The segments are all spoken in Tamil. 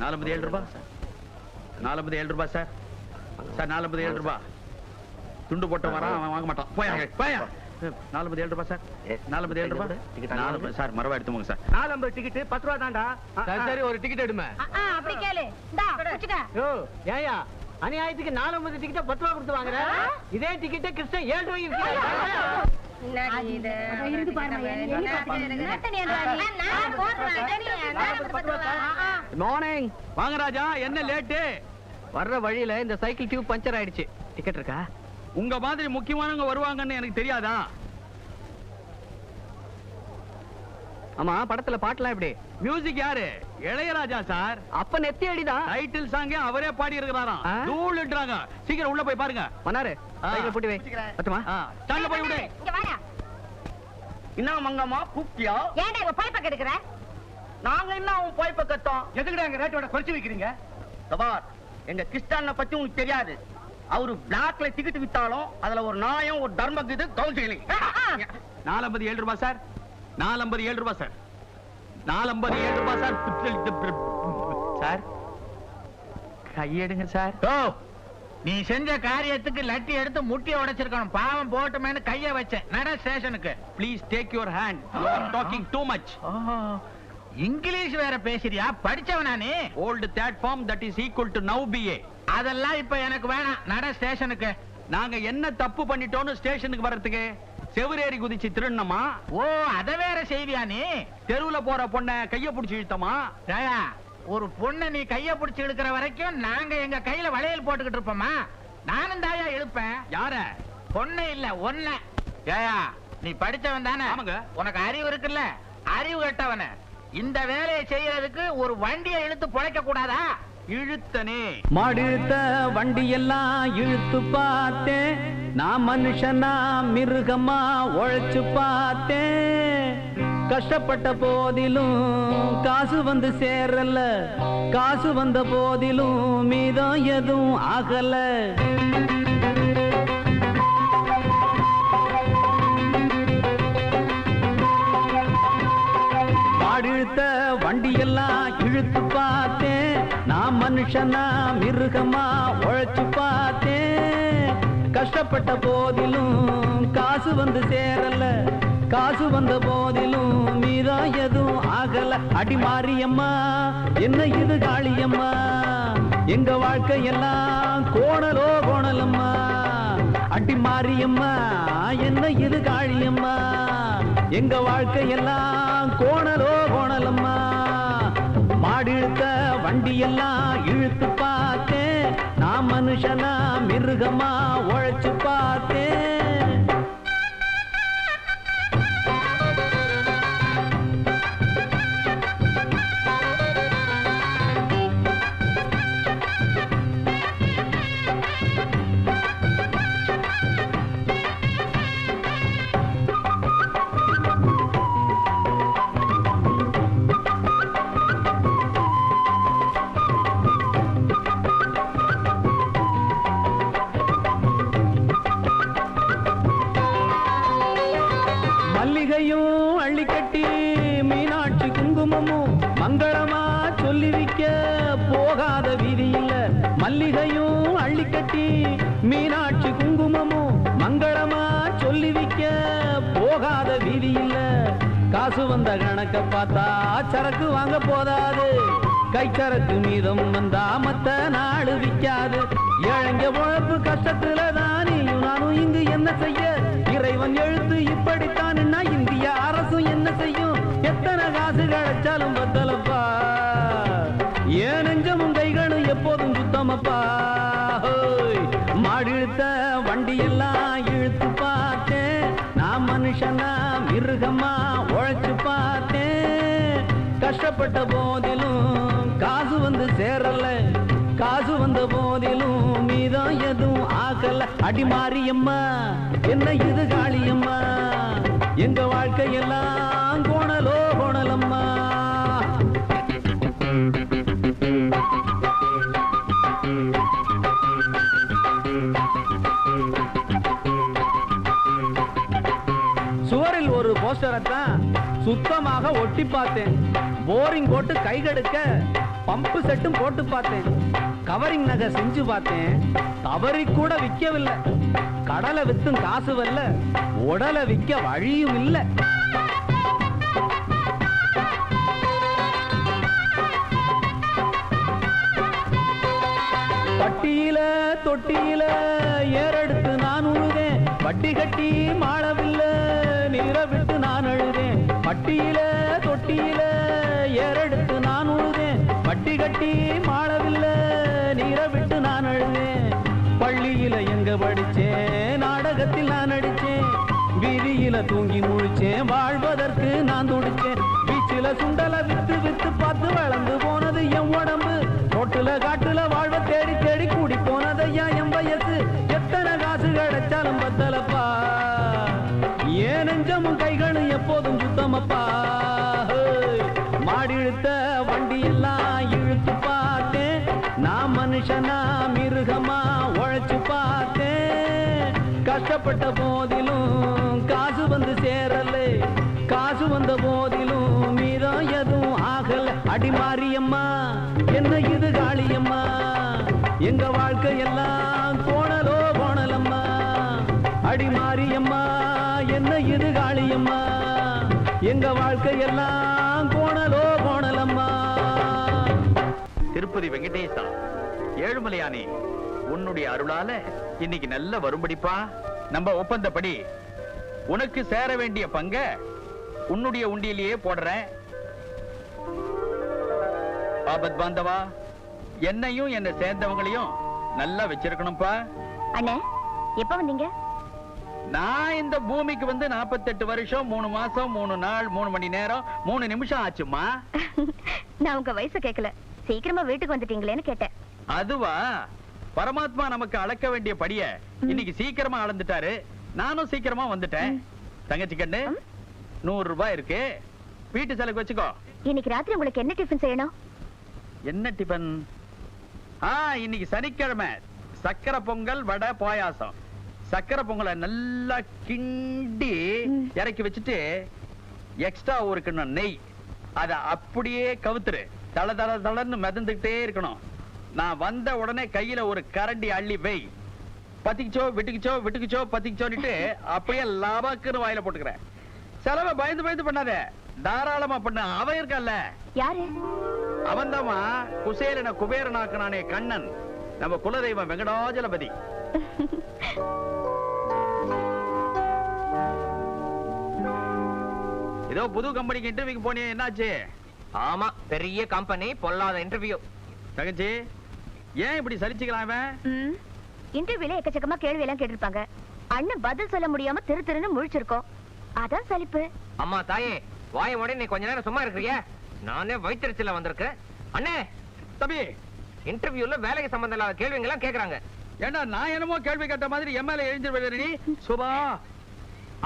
47 ரூபாய் 47 ரூபாய் சார். சார் 47 ரூபாய். துண்டு போட்ட வரான் அவன் வாங்க மாட்டான். போயா 47 ரூபாய் சார். 47 ரூபாய் சார். மரவா எடுத்துங்க சார். 4 டிக்கெட் 10 ரூபா தான்டா. சரி ஒரு டிக்கெட் எடுமே. அப்படி கேளு. இந்தா குடிச்சுக்க. யோ ஏயா அநியாயத்துக்கு 4 டிக்கெட் 10 ரூபா கொடுத்து வாங்குற. இதே டிக்கெட் கிருஷ்ணன் 7 ரூபாய்க்கு விக்கிறான். மார்னிங். வாங்க ராஜா, என்ன லேட்டு? வர்ற வழியில இந்த சைக்கிள் டியூப் பஞ்சர் ஆயிடுச்சு. டிக்கெட் இருக்கா? உங்க மாதிரி முக்கியமானவங்க வருவாங்கன்னு எனக்கு தெரியாதா? ஆமா, படத்துல பாட்டுலாம் எப்படி? மியூசிக் யாரு? இளையராஜா சார். அப்ப நெத்தி அடிதான். டைட்டில் சாங்கே அவரே பாடி இருக்கிறாராம். தூள்ன்றாங்க. சீக்கிரம் உள்ள போய் பாருங்க. மனாரு சைக்கிள் பூட்டி வை. பத்துமா? ஸ்டாண்ட்ல போய் விடு. இங்க வாடா. என்ன மங்கம்மா கூப்பிட்டியா? ஏன்டா இவ பைப்ப கெடுக்குற? நாங்க என்ன உன் பைப்ப கட்டோம்? எதுக்குடா எங்க ரேட்டோட குறைச்சு வைக்கிறீங்க? சபார், எங்க கிறிஸ்டான பத்தி உங்களுக்கு தெரியாது. அவரு பிளாக்ல டிக்கெட் வித்தாலும் அதுல ஒரு நியாயம், ஒரு தர்மம் இது கவுன்சிலிங். 47 ரூபாய் சார். 47 ரூபாய் சார். 47 ரூபாய் சார். Sir கையெடுங்க sir. நீ செஞ்ச காரியத்துக்கு லட்டி எடுத்து முட்டிய உடைச்சிருக்கணும். பாவம் போட்டுமேனு கைய வச்சேன். நட ஸ்டேஷனுக்கு. Please take your hand. You are talking too much. English வேற பேசுறியா? படிச்சவனா நீ? Old third form that is equal to now BA. அதெல்லாம் இப்ப எனக்கு வேணாம். நட ஸ்டேஷனுக்கு. நாங்க என்ன தப்பு பண்ணிட்டோம்னு ஸ்டேஷனுக்கு வர்றதுக்கு? செவரேறி குதிச்சு திருண்ணமா? ஓ, அத வேற செய்வியா நீ? தெருவுல போற பொண்ண கைய புடிச்சு இழுத்தமா? ஒரு பொண்ணை நீ கைய புடிச்சு இழுக்கிற வரைக்கும் நாங்க எங்க கையில வளையல் போட்டுக்கிட்டு இருப்போமா? நானும் தாயா இழுப்பேன். யார? பொண்ணு இல்ல ஒன்ன. ஏயா நீ படிச்சவன் தானே? ஆமாங்க. உனக்கு அறிவு இருக்குல்ல? அறிவு கட்டவன இந்த வேலையை செய்யறதுக்கு ஒரு வண்டியை இழுத்து பொழைக்க கூடாதா? இழுத்தனே. மாடிழுத்த வண்டி எல்லாம் இழுத்து பார்த்தேன். நான் மனுஷனா மிருகமா உழைச்சு பார்த்தேன். கஷ்டப்பட்ட போதிலும் காசு வந்து சேரல. காசு வந்த போதிலும் மீதம் எதுவும் ஆகல. மாடிழுத்த வண்டி எல்லாம் இழுத்து பார்த்தேன். நான் மனுஷனா மிருகமா உழைச்சு பார்த்தேன். கஷ்டப்பட்ட போதிலும் காசு வந்து சேரல. காசு வந்த போதிலும் மீதம் எதுவும் ஆகல. அடி மாரியம்மா என்ன இது காளியம்மா? எங்க வாழ்க்கையெல்லாம் கோணலோ கோணலம்மா. அடி மாரியம்மா என்ன இது காளியம்மா? எங்க வாழ்க்கையெல்லாம் கோணலோ கோணலம்மா. மாடிழுத்த வண்டியெல்லாம் இழுத்து பார்த்தேன். நான் மனுஷனா மிருகமா உழைச்சு பார்த்தேன். மல்லிகையும் அள்ளிக்கட்டி மீனாட்சி குங்குமமும் மங்களமா சொல்லி வைக்க போகாத வீதி இல்ல. மல்லிகையும் அள்ளிக்கட்டி மீனாட்சி குங்குமமும் மங்களமா சொல்லி வைக்க போகாத வீதி இல்ல. காசு வந்த கணக்க பார்த்தா சரக்கு வாங்க போதாது. கைச்சரக்கு மீதம் வந்தா மத்த நாடு விற்காது. ஏழைங்க உழைப்பு கஷ்டத்துல தானியும் நானும் இங்கு என்ன செய்ய? இறைவன் எழுத்து இப்படித்தான். இந்திய அரசும் என்ன செய்யும்? எத்தனை காசு கிடைச்சாலும் பத்தலப்பா. ஏன் நெஞ்சமும் கைகளும் எப்போதும் சுத்தமப்பா. மாடிழுத்த வண்டி எல்லாம் இழுத்து பார்த்தேன். நான் மனுஷனா மிருகமா உழைச்சு பார்த்தேன். கஷ்டப்பட்ட போதிலும் காசு வந்து சேரல. காசு வந்த போதிலும் மீதம் எதுவும் ஆகல. அடி மாரியம்மா என்ன இது காளியம்மா? எங்க வாழ்க்கையெல்லாம் கோணலோ கோணலம்மா. சுவரில் ஒரு போஸ்டரை தான் சுத்தமாக ஒட்டி பார்த்தேன். போரிங் போட்டு கை கடுக்க பம்பு செட்டும் போட்டு பார்த்தேன், கவரிங் நகை செஞ்சு பார்த்தேன், தவறி கூட விற்கவில்லை. கடலை வித்தும் காசு வரல, உடலை விற்க வழியும் இல்லை. பட்டியில தொட்டியில ஏறெடுத்து நான் உழுதேன், வட்டி கட்டி மாளவில்லை, நீரை விட்டு நான் அழுதேன். பட்டியில தொட்டியில ஏறெடுத்து நான் உழுதேன், வட்டி கட்டி மாளவில்லை, நீரை விட்டு நான் அழுதேன். பள்ளியில எங்க படிச்சேன், நாடகத்தில் நான் நடிச்சேன், வீதியில தூங்கி முழிச்சேன், வாழ்வதற்கு நான் துடிச்சேன். பீச்சில சுண்டல வித்து வித்து பார்த்து வளர்ந்து போனது என் உடம்பு, ரோட்டுல காட்டுல வாழ்வ தேடி தேடி கூடி போனதையா என் வயசு. எத்தனை காசு கிடைச்சாலும் பத்தலப்பா, ஏன் நெஞ்சமும் கைகளும் எப்போதும் சுத்தமப்பா. மாடி இழுத்த வண்டி எல்லாம் இழுத்து பார்த்தேன், நான் மனுஷனா மிருகமா உழைச்சு பார்த்தேன். கஷ்டப்பட்ட போதிலும் காசு வந்து சேரலே, காசு வந்த போதிலும் மீதம் எதுவும் ஆகல. அடிமாரியம்மா என்ன இது காளியம்மா, எங்க வாழ்க்கை எல்லாம் கோணலோ கோணலம்மா. அடிமாரியம்மா என்ன இது காளியம்மா, எங்க வாழ்க்கை எல்லாம் கோணலோ கோணலம்மா. திருப்பதி வெங்கடேசா, ஏழுமலையானே, உன்னுடைய அருளால இன்னைக்கு நல்ல வரும்படிப்பா. நம்ம ஒப்பந்தப்படி உனக்கு சேர வேண்டிய பங்க உன்னுடைய உண்டியிலேயே போடுறேன். ஆபத் பாந்தவா, என்னையும் என்ன சேர்ந்தவங்களையும் நல்லா வச்சிருக்கணும்பா. அண்ணே, எப்ப வந்தீங்க? நான் இந்த பூமிக்கு வந்து 48 வருஷம் 3 மாசம் 3 நாள் 3 மணி நேரம் 3 நிமிஷம் ஆச்சுமா. நான் உங்க வயசு கேட்கல, சீக்கிரமா வீட்டுக்கு வந்துட்டீங்களேன்னு கேட்டேன். அதுவா, பரமாத்மா நமக்கு அளக்க வேண்டிய படிய இன்னைக்கு சீக்கிரமா அளந்துட்டாரு, நானும் சீக்கிரமா வந்துட்டேன். தங்கச்சி கண்ணு, 100 ரூபாய் இருக்கு, வீட்டு செலவுக்கு வச்சுக்கோ. இன்னைக்கு ராத்திரி உங்களுக்கு என்ன டிஃபன் செய்யணும்? என்ன டிபன்? இன்னைக்கு சனிக்கிழமை, சக்கரை பொங்கல், வடை, பாயாசம். சக்கரை பொங்கலை நல்லா கிண்டி இறக்கி வச்சுட்டு எக்ஸ்ட்ரா ஒரு கிண்ணம் நெய், அத அப்படியே கவுத்துரு, தள தள தளன்னு மிதந்துகிட்டே இருக்கணும். நான் வந்த உடனே கையில ஒரு கரண்டி அள்ளி வை. பத்திக்கிச்சோ விட்டுக்குச்சோ விட்டுக்குச்சோ பத்திக்கிச்சோன்னுட்டு அப்படியே லாபாக்குன்னு வாயில போட்டுக்கிறேன். செலவை பயந்து பயந்து பண்ணாத, தாராளமா பண்ண. அவன் இருக்கல்ல, யாரு? அவன்தாமா குசேலன குபேரனாக்குனானே கண்ணன், நம்ம குலதெய்வம் வெங்கடாஜலபதி. ஏதோ புது கம்பெனிக்கு இன்டர்வியூக்கு போனியே, என்னாச்சு? ஆமா, பெரிய கம்பெனி, பொல்லாத இன்டர்வியூ. தங்கச்சி, ஏன் இப்படி சலிச்சுக்கலாம்? இன்டர்வியூல எக்கச்சக்கமா கேள்வி எல்லாம் கேட்டிருப்பாங்க, அண்ணன் பதில் சொல்ல முடியாம திரு திருன்னு முழிச்சிருக்கோம், அதான் சலிப்பு. அம்மா தாயே, வாய மூடி நீ கொஞ்ச நேரம் சும்மா இருக்கிறியா? நானே வயிற்றுல வந்திருக்கேன். அண்ணே, தம்பி, இன்டர்வியூல வேலைக்கு சம்பந்தம் இல்லாத கேள்விங்க எல்லாம் கேக்குறாங்க. ஏண்டா நான் என்னமோ கேள்வி கேட்ட மாதிரி எம்எல்ஏ எழுந்திரு நீ? சுபா,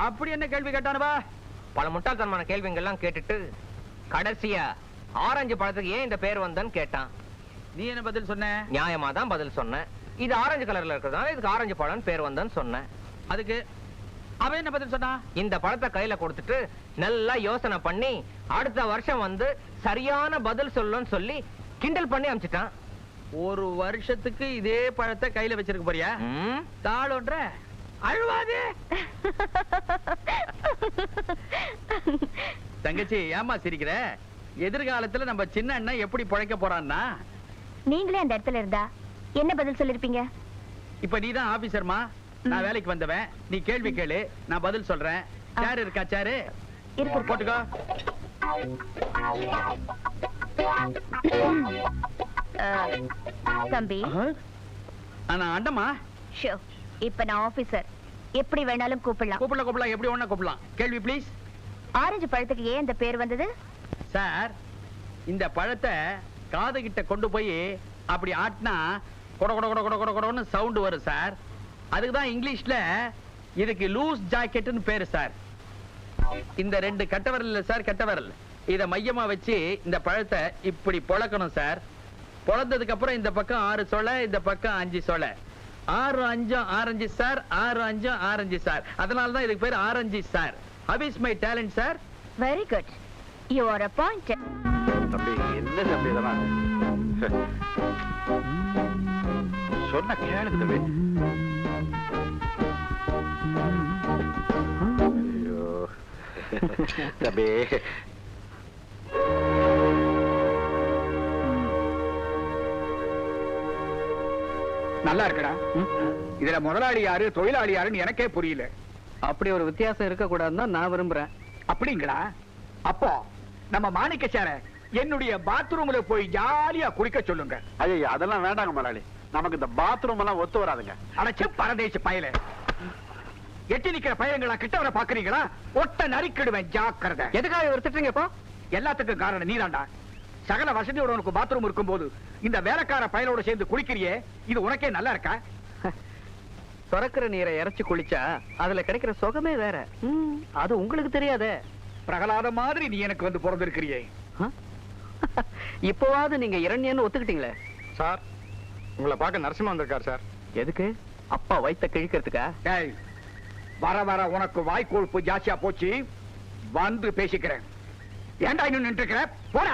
அப்படி என்ன கேள்வி கேட்டானுவா? பல முட்டாள்தனமான கேள்விங்க எல்லாம் கேட்டுட்டு கடைசியா ஆரஞ்சு பழத்துக்கு ஏன் இந்த பேர் வந்தன்னு கேட்டான். நீ என்ன பதில் சொன்ன? நியாயமா தான் பதில் சொன்னேன். இது ஆரஞ்சு கலர்ல இருக்கிறதுனால இதுக்கு ஆரஞ்சு பழம் பேர் வந்தன்னு சொன்னேன். அதுக்கு அவன் என்ன பதில் சொன்னா? இந்த பழத்தை கையில கொடுத்துட்டு நல்லா யோசனை பண்ணி அடுத்த வருஷம் வந்து சரியான பதில் சொல்லுன்னு சொல்லி கிண்டல் பண்ணி அனுப்பிச்சிட்டான். ஒரு வருஷத்துக்கு இதே பழத்தை கையில வச்சிருக்க போறியா? தாளோன்ற அழுவாதே. தங்கச்சி, ஏமா சிரிக்கிற? எதிர்காலத்துல நம்ம சின்ன அண்ணன் எப்படி பிழைக்க போறான்னா? நீங்களே அந்த இடத்துல இருந்தா என்ன பதில் சொல்லிருப்பீங்க? இப்ப நீதான் ஆபீசர்மா, நான் வேலைக்கு வந்தவன், நீ கேள்வி கேளு, நான் பதில் சொல்றேன். சேர் இருக்கா? சேரு இருக்கு, போட்டுக்கோ. தம்பி, நான் அண்டமா. ஷோ, இப்ப நான் ஆபீசர், எப்படி வேணாலும் கூப்பிடலாம். கூப்பிடலாம், எப்படி ஒண்ணா கூப்பிடலாம். கேள்வி ப்ளீஸ். ஆரஞ்சு பழத்துக்கு ஏன் இந்த பேர் வந்தது? சார், இந்த பழத்தை காது கிட்ட கொண்டு போய் அப்படி ஆட்டினா கொட கொட கொட கொட கொட கொடன்னு சவுண்ட் வரும் சார். அதுக்கு தான் இங்கிலீஷ்ல இதுக்கு லூஸ் ஜாக்கெட்னு பேரு சார். இந்த 2 கட்டவரல் இல்ல சார், கட்டவரல், இத மையமா வச்சு இந்த பழத்தை இப்படி பொளக்கணும் சார். பொளந்ததுக்கு அப்புறம் இந்த பக்கம் 6 சொலை, இந்த பக்கம் 5 சொலை. 6 5 ஆரஞ்சு சார், 6 5 ஆரஞ்சு சார். அதனால தான் இதுக்கு பேர் orange sir. How is my talent sir? Very good, you are appointed. தம்பி, என்ன தம்பி இதெல்லாம்? சொன்ன கேளுங்க தம்பி. ஐயோ தம்பி, நல்லா இருக்கடா. இதுல முதலாளி யாரு தொழிலாளி யாருன்னு எனக்கே புரியல. அப்படி ஒரு வித்தியாசம் இருக்க கூடாதுன்னு தான் நான் விரும்புறேன். அப்படிங்களா? அப்போ நம்ம மாணிக்கச்சார என்னுடைய பாத்ரூம்ல போய் ஜாலியா குளிக்க சொல்லுங்க. ஐயோ அதெல்லாம் வேண்டாங்க முதலாளி, நமக்கு இந்த பாத்ரூம் எல்லாம் ஒத்து வராதுங்க. அடைச்சு பரதேசி பயல, எட்டி நிக்கிற பயங்களா கிட்ட வர பாக்குறீங்களா? ஒட்ட நறுக்கிடுவேன், ஜாக்கிரதை. எதுக்காக எடுத்துட்டீங்க இப்போ? எல்லாத்துக்கும் காரணம் நீதாண்டா. சகல வசதியோட உனக்கு பாத்ரூம் இருக்கும் போது இந்த வேலைக்கார பயலோட சேர்ந்து குளிக்கிறியே, இது உனக்கே நல்லா இருக்கா? திறக்கிற நீரை இறைச்சு குளிச்சா அதுல கிடைக்கிற சுகமே வேற. அது உங்களுக்கு தெரியாதே. பிரகலாத மாதிரி நீ எனக்கு வந்து பிறந்திருக்கிறியே. இப்போவாது நீங்க இரண்யன்னு ஒத்துக்கிட்டீங்களே. சார், உங்களை பார்க்க நரசிம்மா வந்திருக்கார் சார். எதுக்கு? அப்பா வயித்த கிழிக்கிறதுக்கா? டேய், வர வர உனக்கு வாய்க்கொழுப்பு ஜாஸ்தியா போச்சு. வந்து பேசிக்கிறேன். ஏன்டா இன்னும் நின்று இருக்கிற? போடா.